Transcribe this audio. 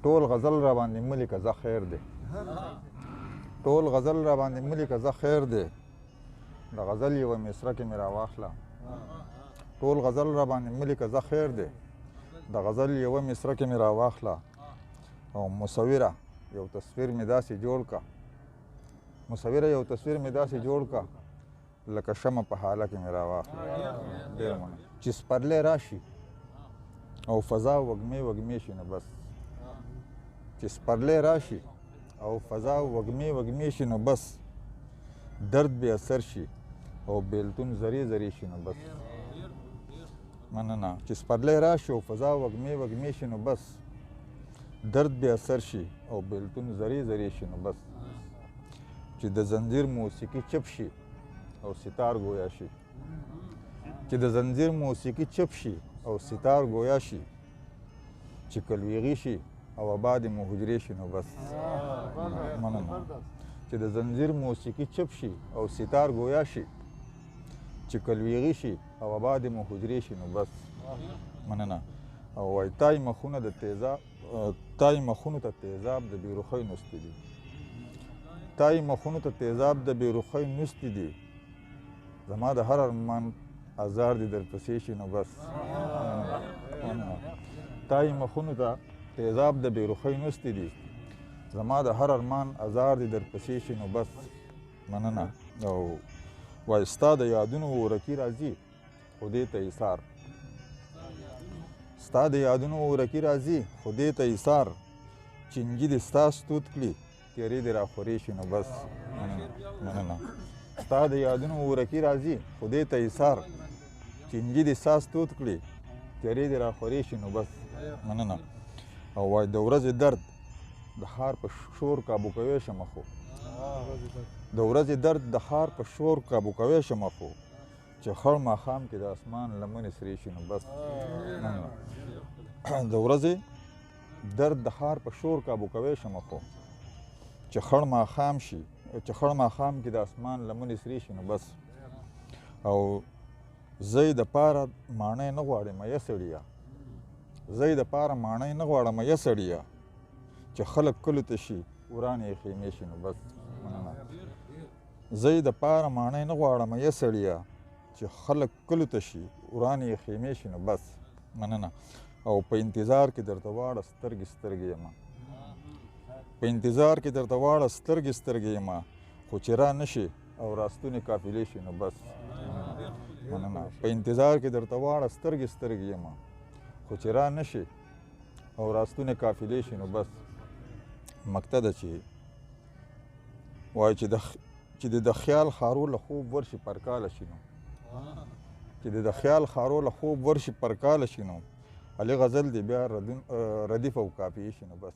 ټول غزل را باندې ملي که زه خیر دی ټول غزل را باندې ملي که زه خیر دی د غزل یوه مصره کې مې راواخله ټول غزل را باندې ملي که زه خیر دی د غزل یوه مصره کې مې راواخله او مصوره یو تصویر مې داسې جوړ که مصوره یو تصویر مې داسې جوړ که لکه شمع په حاله کې مې راواخله ډېر مننه چې سپرلی راشي او فضا وږمې وږمې شي نو بس چې سپرلی راشي او فضا وږمې وږمې شي نو بس درد بې اثر شي او بیلتون زری زری شي نو بس مننه چې سپرلی راشي او فضا وږمې وږمې شي نو بس درد بې اثر شي او بیلتون زری زری شي نو بس چې د زنځیر موسیقي چپ شي او ستار گویا شي چې د زنځیر موسیقي چپ شي او ستار گویا شي چې کلویغي شي او آباد مو حجرې شي نو بس مننه چې د زنځیر موسیقي چپ شي او ستار گویا شي چې کلویغي شي او آباد مو حجرې شي نو بس مننه او وایي تای مخونه د تیزاب تای مخونو ته تیزاب د بیروخۍ نوستې دي تای مخونو ته تیزاب د بیروخۍ نوستې دي زما د هر ارمان ازار دې درپسې شي نو بس تای مخونو ته تیزاب د بیروخۍ نوستې دي زما د هر ارمان ازار دې درپسې شي نو بس مننه او وایي ستا د یادونو ورکي راځي خو دې ته ایثار ستا د یادونو ورکي راځي خو دې ته ایثار چینجي دې ستا ستوت کړي تیرې دې راخورې شي نو بس مننه ستا د یادونو ورکي راځي خو دې ته ایثار چینجي دې ستا ستوت کړي تیرې دې راخورې شي نو بس مننه او وایي د ورځې درد د ښار په شور کابو کوی شمه خو د ورځې درد د ښار په شور کابو کوی شمه خو چې خړ ماښام کې د اسمان لمنې سرې شي نو بس د ورځې درد د ښار په شور کابو کوی شمه خو چې خړ ماښام شي چې خړ ماښام کې د اسمان لمنې سرې شي نو بس او زه یې دپاره ماڼۍ نه غواړم مه سړیه زه یې دپاره ماڼۍ نه غواړم مه سړیه چې خلک کلو ته شي ورانې یې خیمې شي نو بس مننه زه یې دپاره ماڼۍ نه غواړم مه سړیه چې خلک کلو ته شي ورانې یې خیمې شي نو بس مننه او په انتظار کې درته واړه سترګې سترګې یمه په انتظار کې درته واړه سترګې سترګې یمه خو چې را نه شي او راستونې قافلې شي نو بس مننه په انتظار کې درته واړه سترګې سترګې یمه خو چې را نه شي او راستونې قافلې شي نو بس مقته ده چې وایي چې د خیال خارو له خوب ورشي پرکاله شي نو چې د خیال خارو له خوب ورشي پرکاله شي نو علي غزل دی بیا ردیف او کافیې شي نو بس